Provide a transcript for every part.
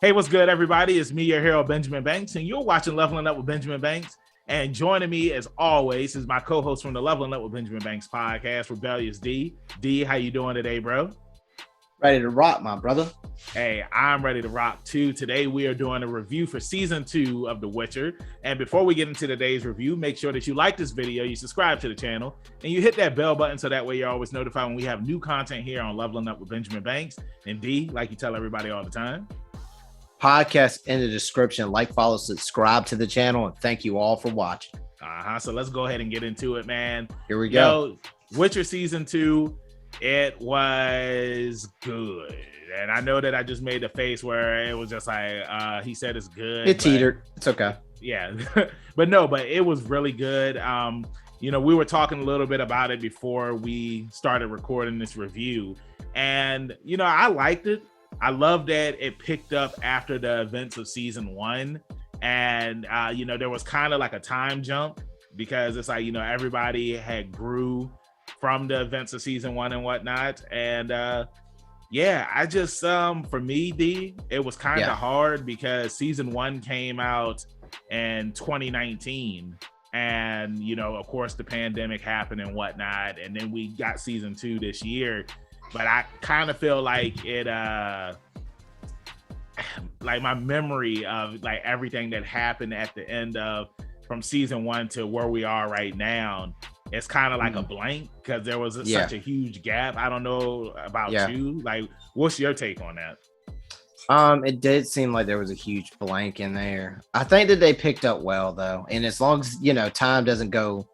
Hey, what's good, everybody? It's me, your hero, Benjamin Banks, and you're watching Leveling Up with Benjamin Banks. And joining me, as always, is my co-host from the Leveling Up with Benjamin Banks podcast, Rebellious D. D, how you doing today, bro? Ready to rock, my brother. Hey, I'm ready to rock too. Today, we are doing a review for season 2 of The Witcher. And before we get into today's review, make sure that you like this video, you subscribe to the channel, and you hit that bell button so that way you're always notified when we have new content here on Leveling Up with Benjamin Banks. And D, like you tell everybody all the time, Podcast in the description. Like, follow, subscribe to the channel, and thank you all for watching. So let's go ahead and get into it, man. Here we go. Witcher season 2, it was good. And I know that I just made the face where it was just like, he said it's good. It teetered. It's okay. Yeah. but it was really good. We were talking a little bit about it before we started recording this review. And, I liked it. I love that it picked up after the events of season 1. And, there was kind of like a time jump because it's like, everybody had grew from the events of season 1 and whatnot. And, I just, for me, D, it was kind of hard because season 1 came out in 2019. And, of course, the pandemic happened and whatnot. And then we got season 2 this year. But I kind of feel like it, like my memory of like everything that happened at the end of from season 1 to where we are right now, it's kind of like a blank because there was such a huge gap. I don't know about you. Like, what's your take on that? It did seem like there was a huge blank in there. I think that they picked up well though, and as long as time doesn't go.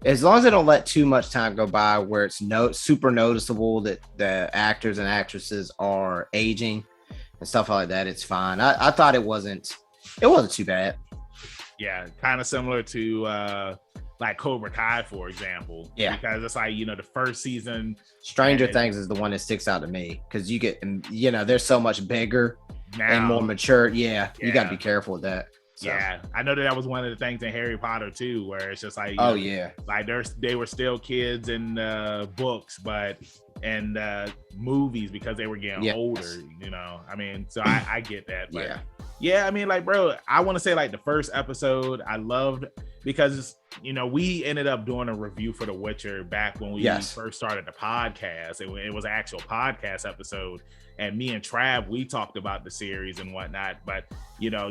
As long as they don't let too much time go by where it's super noticeable that the actors and actresses are aging and stuff like that, it's fine. I thought it wasn't too bad. Yeah, kind of similar to like Cobra Kai, for example. Yeah, because it's like the first season. Stranger Things is the one that sticks out to me because you get they're so much bigger and more mature. You got to be careful with that. So. Yeah, I know that was one of the things in Harry Potter too, where it's just like, like they were still kids in books, but in movies because they were getting older. So I get that. But like, bro, I want to say like the first episode I loved because we ended up doing a review for The Witcher back when we first started the podcast. It was an actual podcast episode. And me and Trav, we talked about the series and whatnot. But,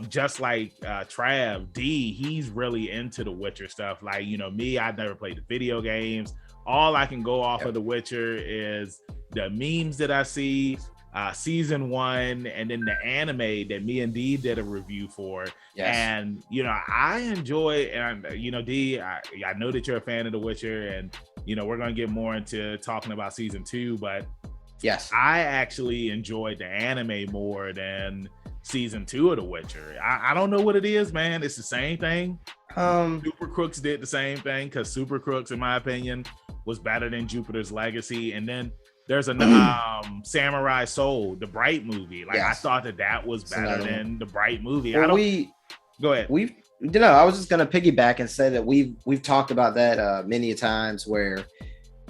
just like Trav, D, he's really into The Witcher stuff. Like, me, I've never played the video games. All I can go off of The Witcher is the memes that I see, season 1, and then the anime that me and D did a review for. Yes. And, I enjoy, and, D, I know that you're a fan of The Witcher, and, we're going to get more into talking about season 2, but yes, I actually enjoyed the anime more than season 2 of The Witcher. I don't know what it is, man. It's the same thing. Super Crooks did the same thing because Super Crooks, in my opinion, was better than Jupiter's Legacy. And then there's a Samurai Soul, the Bright movie. Like I thought that was better than the Bright movie. Well, go ahead. I was just gonna piggyback and say that we've talked about that many times where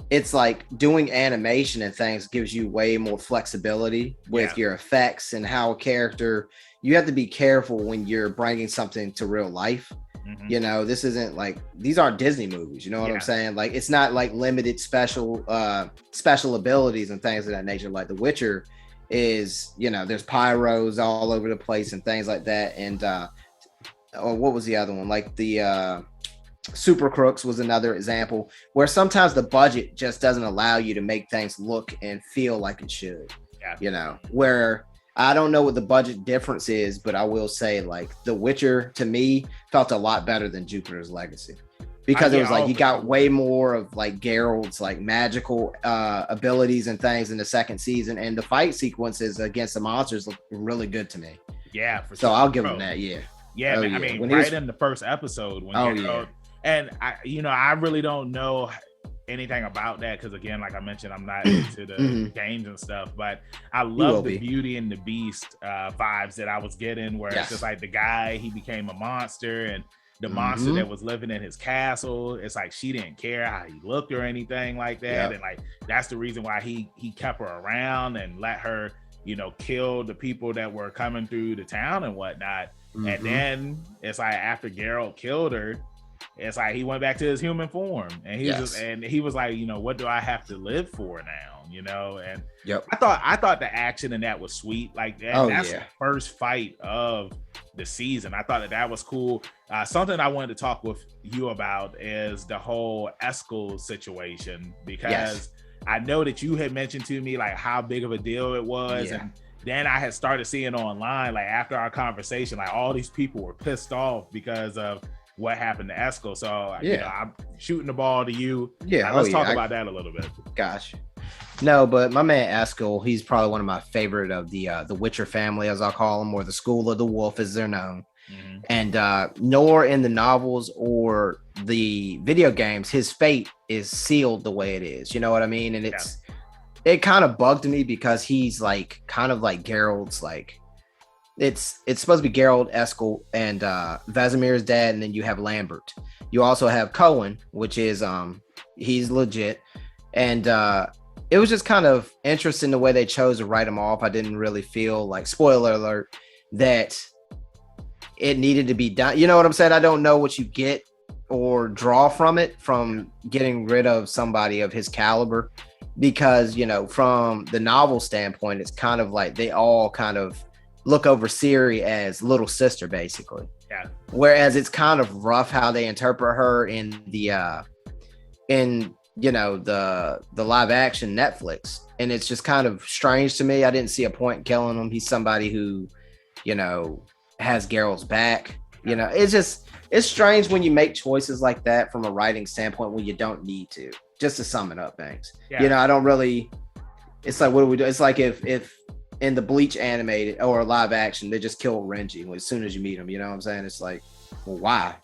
it's like doing animation and things gives you way more flexibility with your effects and how a character, you have to be careful when you're bringing something to real life. Mm-hmm. This isn't like, these aren't Disney movies. You know what I'm saying? Like, it's not like limited special abilities and things of that nature. Like The Witcher is, there's pyros all over the place and things like that. And, what was the other one? Like the, Super Crooks was another example where sometimes the budget just doesn't allow you to make things look and feel like it should. Where I don't know what the budget difference is, but I will say like The Witcher to me felt a lot better than Jupiter's Legacy because it was like you got way more of like Geralt's like magical abilities and things in the second season, and the fight sequences against the monsters look really good to me. Yeah, for so sure. I'll give him that. I mean, right in the first episode when and I really don't know anything about that because again, like I mentioned, I'm not into the games and stuff, but I love the Beauty and the Beast vibes that I was getting where it's just like the guy, he became a monster, and the monster that was living in his castle, it's like she didn't care how he looked or anything like that. And like that's the reason why he kept her around and let her killed the people that were coming through the town and whatnot. And then it's like after Geralt killed her, it's like he went back to his human form, and he was like, what do I have to live for now? And I thought the action in that was sweet. Like that's the first fight of the season. I thought that was cool. Something I wanted to talk with you about is the whole Eskel situation, because I know that you had mentioned to me like how big of a deal it was, and then I had started seeing online, like after our conversation, like all these people were pissed off because of what happened to Eskel. So I'm shooting the ball to you. Let's talk about that a little bit. Gosh. No, but my man Eskel, he's probably one of my favorite of the Witcher family, as I'll call them, or the School of the Wolf as they're known. And nor in the novels or the video games, his fate is sealed the way it is. You know what I mean? And it kind of bugged me because he's like kind of like Geralt's like, it's supposed to be Geralt, Eskel, and Vasimir's dad, and then you have Lambert. You also have Cohen, which is he's legit, and it was just kind of interesting the way they chose to write him off. I didn't really feel like, spoiler alert, that it needed to be done. You know what I'm saying? I don't know what you get or draw from it, from getting rid of somebody of his caliber, because from the novel standpoint, it's kind of like they all kind of look over Ciri as little sister, basically. Whereas it's kind of rough how they interpret her in the the live action Netflix, and it's just kind of strange to me. I didn't see a point in killing him. He's somebody who has Geralt's back. It's strange when you make choices like that from a writing standpoint when you don't need to. Just to sum it up, thanks. I don't really. It's like, what do we do? It's like if in the Bleach animated or live action, they just kill Renji as soon as you meet him. You know what I'm saying? It's like, well, why?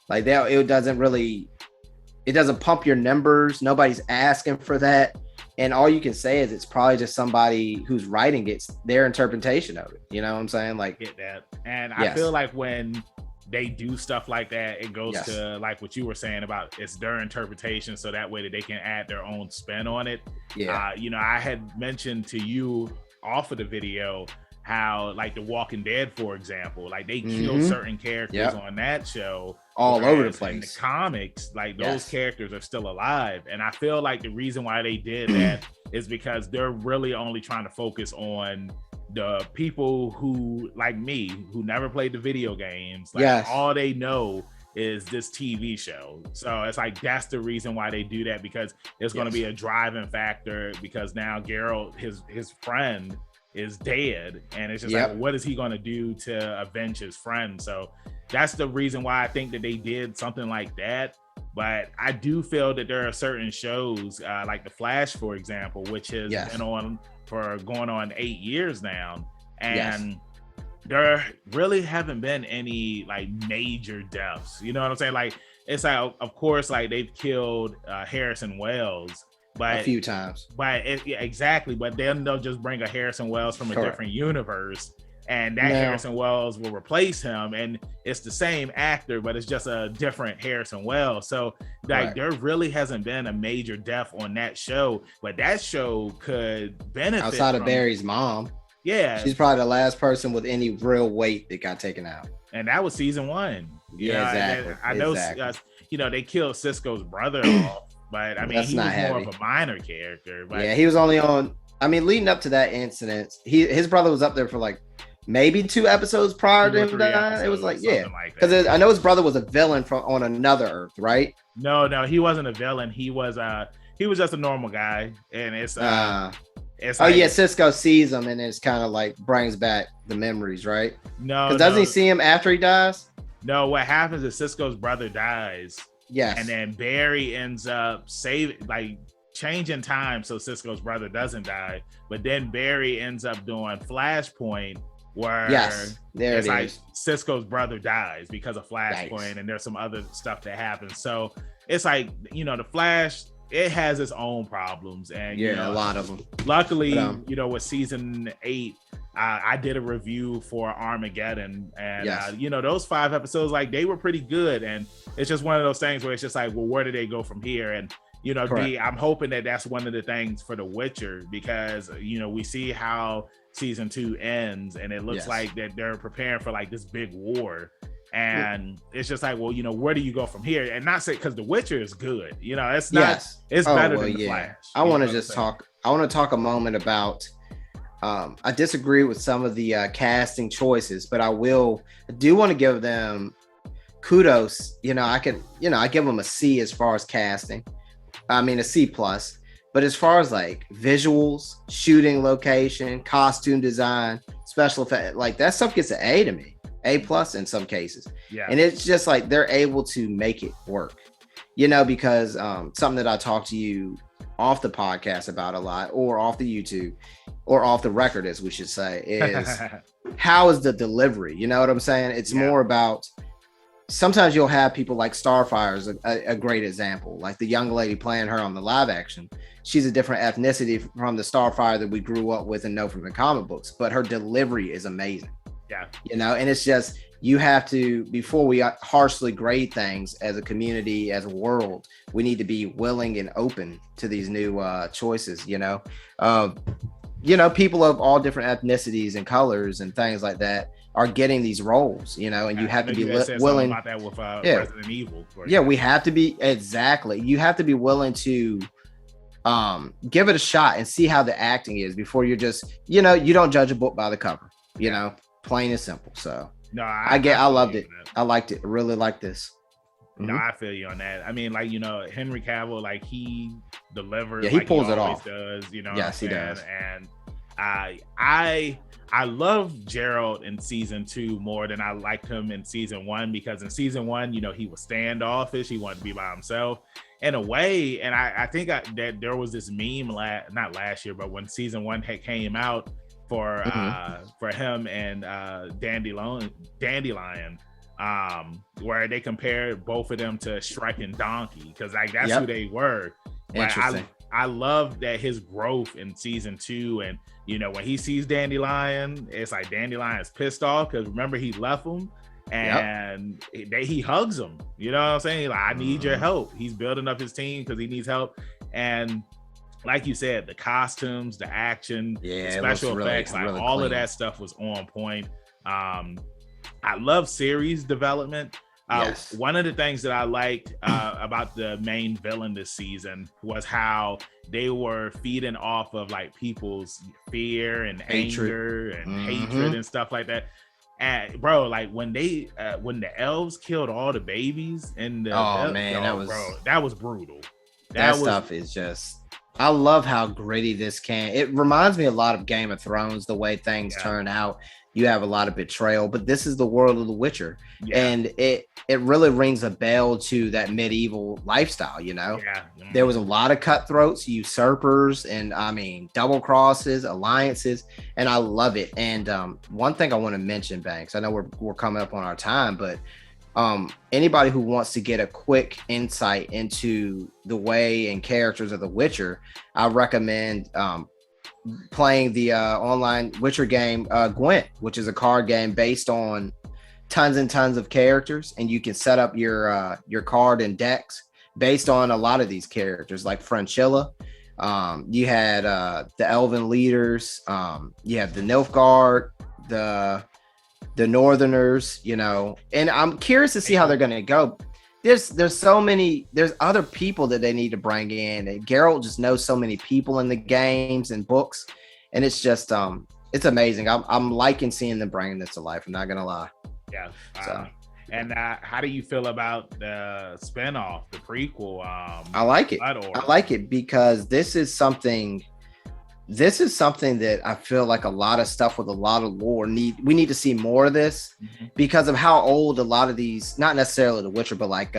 Like it doesn't pump your numbers. Nobody's asking for that. And all you can say is it's probably just somebody who's writing it's their interpretation of it. You know what I'm saying? Like, get that. And I feel like when they do stuff like that, it goes to like what you were saying about it's their interpretation, so that way that they can add their own spin on it. I had mentioned to you off of the video how like The Walking Dead, for example, like they killed certain characters on that show all over the place. In the comics, like those characters are still alive, and I feel like the reason why they did that is because they're really only trying to focus on the people who, like me, who never played the video games. Like all they know is this TV show. So it's like that's the reason why they do that, because it's going to be a driving factor, because now Geralt, his friend, is dead, and it's just like, what is he going to do to avenge his friend? So that's the reason why I think that they did something like that. But I do feel that there are certain shows like The Flash, for example, which has been on for going on 8 years now, and there really haven't been any like major deaths. You know what I'm saying? Like, it's like, of course, like they've killed Harrison Wells, but a few times. But exactly. But then they'll just bring a Harrison Wells from a different universe, and that Harrison Wells will replace him, and it's the same actor, but it's just a different Harrison Wells. So like there really hasn't been a major death on that show, but that show could benefit outside of Barry's mom. Yeah, she's probably the last person with any real weight that got taken out, and that was season 1. Exactly. I know, they killed Cisco's brother off, but I mean, he was more of a minor character. But he was only on. I mean, leading up to that incident, his brother was up there for like maybe 2 episodes prior to him dying. It was like, because I know his brother was a villain on another Earth, right? No, he wasn't a villain. He was just a normal guy, and it's like, Cisco sees him, and it's kind of like brings back the memories, right? No, because doesn't he see him after he dies? No, what happens is Cisco's brother dies. Yes, and then Barry ends up changing time so Cisco's brother doesn't die, but then Barry ends up doing Flashpoint, where it's like Cisco's brother dies because of Flashpoint, and there's some other stuff that happens. So it's like, the Flash, it has its own problems, and a lot of them. Luckily, with season 8, I did a review for Armageddon, and those 5 episodes, like, they were pretty good, and it's just one of those things where it's just like, well, where do they go from here? And I'm hoping that that's one of the things for The Witcher, because we see how season 2 ends, and it looks like that they're preparing for like this big war, and it's just like, well, where do you go from here? And not say because The Witcher is good, it's not, it's better than The Flash. I want to just talk. I want to talk a moment about. I disagree with some of the casting choices, but I do want to give them kudos. I give them a C as far as casting. I mean, a C plus. But as far as like visuals, shooting location, costume design, special effects, like that stuff gets an A to me, A plus in some cases. Yeah. And it's just like they're able to make it work, because something that I talked to you off the podcast about a lot, or off the YouTube, or off the record, as we should say, is how is the delivery? You know what I'm saying? It's more about, sometimes you'll have people like Starfire is a great example, like the young lady playing her on the live action. She's a different ethnicity from the Starfire that we grew up with and know from the comic books, but her delivery is amazing. Yeah. And it's just, you have to, before we harshly grade things as a community, as a world, we need to be willing and open to these new choices, people of all different ethnicities and colors and things like that are getting these roles, and you have to be willing about that with Resident Evil. We have to be, exactly. You have to be willing to give it a shot and see how the acting is before you're just, you don't judge a book by the cover, plain and simple. So no, I loved it. I liked it. I really like this. No, I feel you on that. I mean, like, Henry Cavill, like, he delivers. Yeah, he pulls it off. Does, yes, he does. And I love Gerald in season 2 more than I liked him in season 1, because in season 1, he was standoffish. He wanted to be by himself in a way. And I think that there was this meme not last year, but when season 1 came out for him and Dandelion, where they compared both of them to Shrek and Donkey, because like that's who they were. Interesting. I love that his growth in season 2, and when he sees Dandelion, it's like Dandelion's pissed off because remember he left him, and he hugs him. You know what I'm saying? Like, I need your help. He's building up his team because he needs help. And like you said, the costumes, the action, the special effects, like really all clean. Of that stuff was on point. I love series development. One of the things that I liked about the main villain this season was how they were feeding off of like people's fear and anger and hatred and stuff like that. And bro, like when the elves killed all the babies and that was brutal. That stuff is just, I love how gritty this it reminds me a lot of Game of Thrones, the way things turn out. You have a lot of betrayal, but this is the world of The Witcher. And it really rings a bell to that medieval lifestyle, There was a lot of cutthroats, usurpers, and double crosses, alliances, and I love it. And one thing I want to mention, Banks, I know we're coming up on our time, but anybody who wants to get a quick insight into the way and characters of The Witcher, I recommend playing the online Witcher game Gwent, which is a card game based on tons and tons of characters, and you can set up your card and decks based on a lot of these characters, like Frenchilla. You had the Elven leaders, you have the Nilfgaard, the Northerners, and I'm curious to see how they're going to go. There's so many, there's other people that they need to bring in, and Geralt just knows so many people in the games and books, and it's just it's amazing. I'm liking seeing them bringing this to life. I'm not gonna lie. Yeah. And how do you feel about the spinoff, the prequel? I like it. I like it because this is something that I feel like a lot of stuff with a lot of lore we need to see more of this because of how old a lot of these, not necessarily The Witcher, but like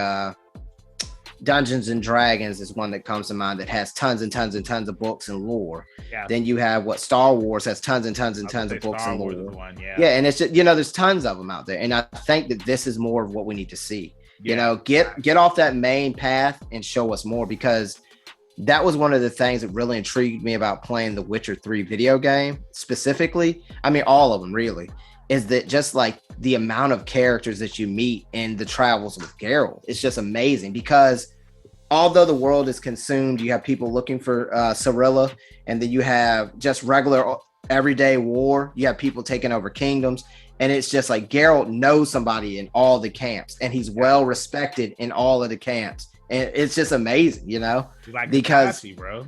Dungeons and Dragons is one that comes to mind that has tons and tons and tons of books and lore. Yeah. Then you have Star Wars has tons and tons and tons of books and lore. And it's just, there's tons of them out there. And I think that this is more of what we need to see. Get off that main path and show us more, because that was one of the things that really intrigued me about playing the Witcher 3 video game specifically. I mean, all of them really, is that just like the amount of characters that you meet in the travels with Geralt. It's just amazing because although the world is consumed, you have people looking for Cirilla, and then you have just regular everyday war. You have people taking over kingdoms, and it's just like Geralt knows somebody in all the camps, and he's well respected in all of the camps. And it's just amazing, like because Kakashi, bro.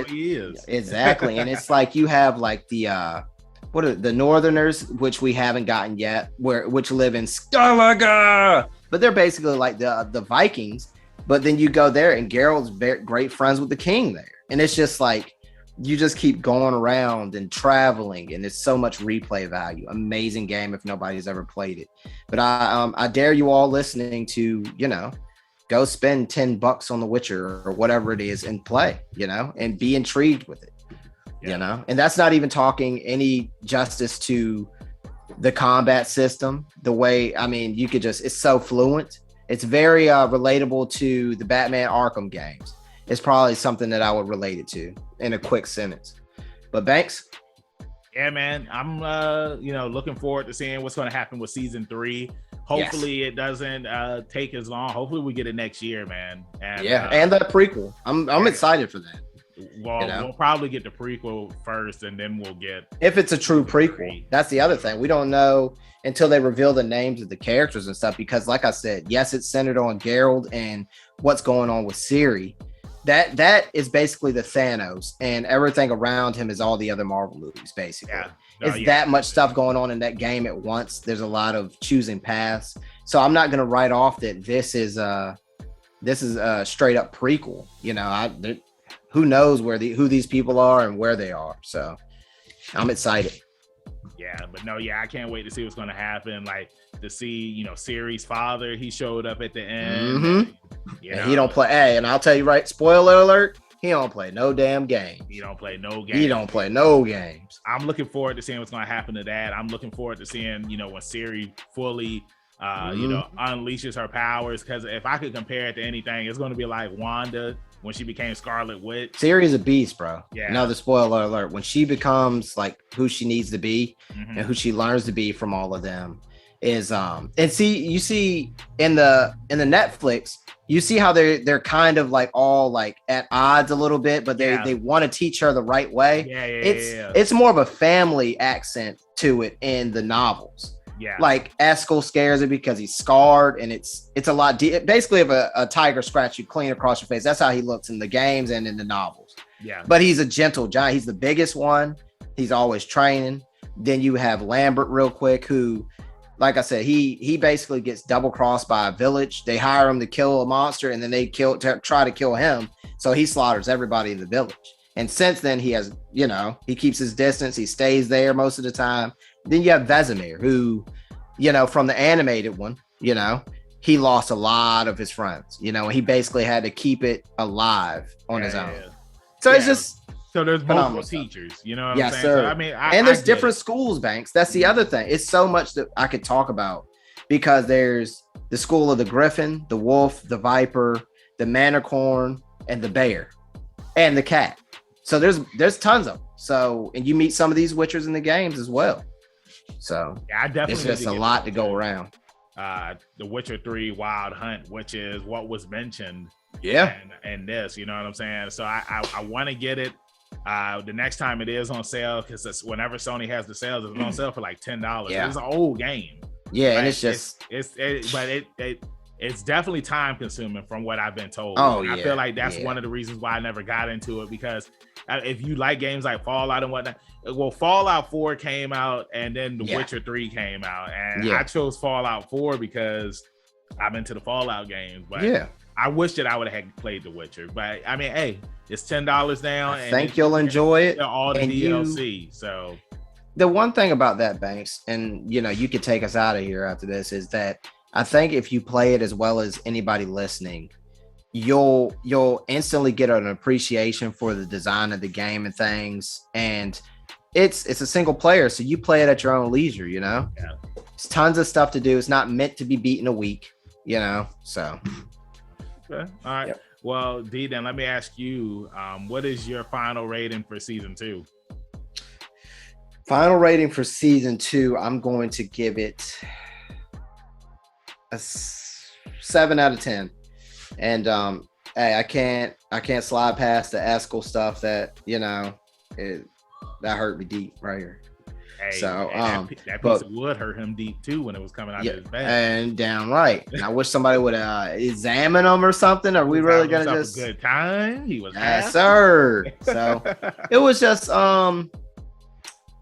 He is. Exactly. And it's like you have like the what are the Northerners, which we haven't gotten yet, which live in Skálaga, but they're basically like the Vikings. But then you go there, and Geralt's great friends with the king there, and it's just like you just keep going around and traveling, and it's so much replay value. Amazing game if nobody's ever played it. But I dare you all listening to go spend $10 on The Witcher or whatever it is and play, and be intrigued with it, and that's not even talking any justice to the combat system. The way, you could it's so fluent. It's very relatable to the Batman Arkham games. It's probably something that I would relate it to in a quick sentence. But Banks? Yeah, man, I'm looking forward to seeing what's going to happen with season 3. Hopefully it doesn't take as long. Hopefully we get it next year, man. And the prequel. I'm excited for that. Well, we'll probably get the prequel first, and then we'll get, if it's a true prequel. That's the other thing. We don't know until they reveal the names of the characters and stuff, because like I said, yes, it's centered on Geralt and what's going on with Ciri. That is basically the Thanos, and everything around him is all the other Marvel movies, basically. That much stuff going on in that game at once. There's a lot of choosing paths. So I'm not going to write off that this is a straight up prequel. Who knows who these people are and where they are. So I'm excited. Yeah, but no, I can't wait to see what's going to happen. Like to see, Ciri's father, he showed up at the end. Mm-hmm. And he don't play. Hey, and I'll tell you right, spoiler alert, he don't play no damn game. He don't play no games. I'm looking forward to seeing what's going to happen to that. I'm looking forward to seeing, when Ciri fully, unleashes her powers. Because if I could compare it to anything, it's going to be like Wanda when she became Scarlet Witch. Ciri's a beast, bro. Yeah. Another spoiler alert. When she becomes like who she needs to be and who she learns to be from all of them is and you see in the Netflix, you see how they're kind of like all like at odds a little bit, but they want to teach her the right way. It's more of a family accent to it in the novels. Yeah, like Eskel scares it because he's scarred, and it's a lot basically if a tiger scratch you clean across your face. That's how he looks in the games and in the novels. Yeah, but he's a gentle giant. He's the biggest one. He's always training. Then you have Lambert real quick, who, like I said, he basically gets double crossed by a village. They hire him to kill a monster, and then they try to kill him. So he slaughters everybody in the village. And since then, he has, he keeps his distance. He stays there most of the time. Then you have Vesemir, who, from the animated one, he lost a lot of his friends, and he basically had to keep it alive on his own. So it's just so there's multiple teachers, what I'm saying? Sir. So, and there's different schools, Banks. That's the other thing. It's so much that I could talk about, because there's the school of the Griffin, the Wolf, the Viper, the Manicorn, and the Bear, and the Cat. So there's tons of them. So, and you meet some of these Witchers in the games as well. So I definitely it's just a lot to go around. The Witcher 3 Wild Hunt, which is what was mentioned. Yeah. And this, you know what I'm saying? So I want to get it the next time it is on sale, because whenever Sony has the sales, it's on sale for like $10. Yeah. It's an old game. Yeah, right? And it's just it's definitely time consuming from what I've been told. I feel like that's one of the reasons why I never got into it, because if you like games like Fallout and whatnot, well, Fallout 4 came out and then The Witcher 3 came out, and I chose Fallout 4 because I'm into the Fallout games. But I wish that I would have played The Witcher. But hey, it's $10 now. I think you'll enjoy it. All the DLC. So the one thing about that, Banks, and you could take us out of here after this, is that I think if you play it as well as anybody listening, you'll instantly get an appreciation for the design of the game and things. And it's a single player, so you play it at your own leisure, It's tons of stuff to do. It's not meant to be beaten a week, so. Okay. All right. Yep. Well, D, then let me ask you, what is your final rating for season 2? Final rating for season 2, I'm going to give it a 7 out of 10. And hey, I can't slide past the Eskel stuff that, you know, that hurt me deep right here. Hey, so that piece of wood hurt him deep too when it was coming out of his back. And downright. And I wish somebody would examine him or something. Are we really gonna just a good time? He was yes, sir. So it was just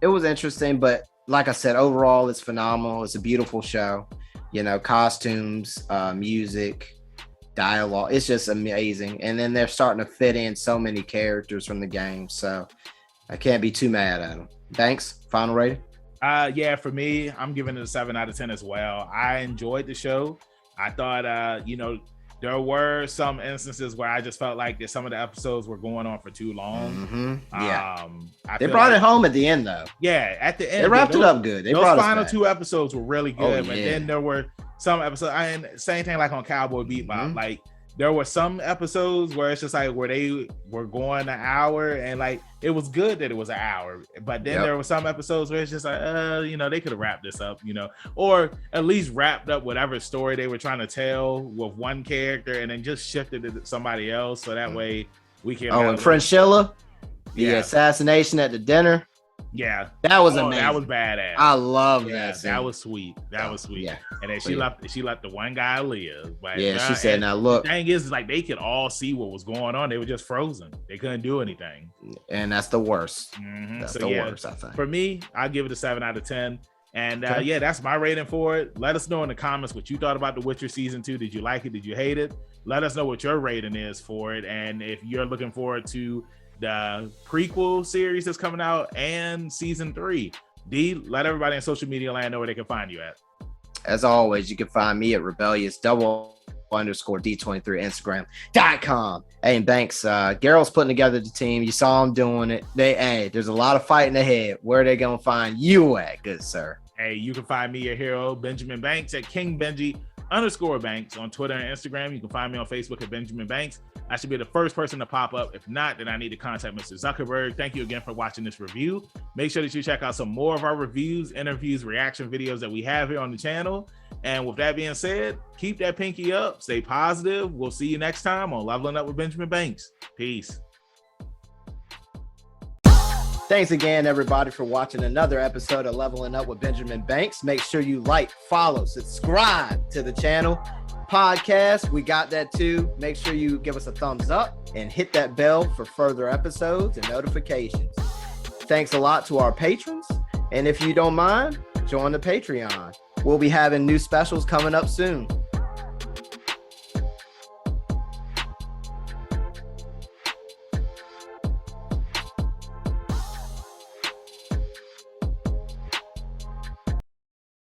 it was interesting, but like I said, overall it's phenomenal. It's a beautiful show. You know, costumes, music, dialogue. It's just amazing. And then they're starting to fit in so many characters from the game. So I can't be too mad at them. Thanks. Final rating? Yeah, for me, I'm giving it a 7 out of 10 as well. I enjoyed the show. I thought, you know, there were some instances where I just felt like that some of the episodes were going on for too long. Mm-hmm. Yeah. They brought it home at the end, though. Yeah, at the end. They wrapped it up good. Those final 2 episodes were really good. But then there were some episodes, and same thing like on Cowboy Bebop. Mm-hmm. Like, there were some episodes where it's just like where they were going an hour, and like it was good that it was an hour, but then there were some episodes where it's just like you know, they could have wrapped this up, you know, or at least wrapped up whatever story they were trying to tell with one character and then just shifted it to somebody else, so that way we can and Frenchilla, the assassination at the dinner. Yeah, that was amazing. That was badass. I love that. That was sweet. That was sweet. Yeah. And then she let the one guy live. But she said, "Now look." The thing is, like, they could all see what was going on. They were just frozen. They couldn't do anything. And that's the worst. Mm-hmm. That's the worst. I think. For me, I'll give it a 7 out of 10. And that's my rating for it. Let us know in the comments what you thought about The Witcher season 2. Did you like it? Did you hate it? Let us know what your rating is for it, and if you're looking forward to the prequel series that's coming out and season 3. D, let everybody in social media land know where they can find you at. As always, you can find me at rebellious_D23 Instagram.com. Hey, and thanks. Geralt's putting together the team. You saw him doing it. There's a lot of fighting ahead. Where are they gonna find you at, good sir? Hey, you can find me, your hero, Benjamin Banks, at KingBenji_Banks on Twitter and Instagram. You can find me on Facebook at Benjamin Banks. I should be the first person to pop up. If not, then I need to contact Mr. Zuckerberg. Thank you again for watching this review. Make sure that you check out some more of our reviews, interviews, reaction videos that we have here on the channel. And with that being said, keep that pinky up. Stay positive. We'll see you next time on Leveling Up with Benjamin Banks. Peace. Thanks again, everybody, for watching another episode of Leveling Up with Benjamin Banks. Make sure you like, follow, subscribe to the channel. Podcast, we got that too. Make sure you give us a thumbs up and hit that bell for further episodes and notifications. Thanks a lot to our patrons. And if you don't mind, join the Patreon. We'll be having new specials coming up soon.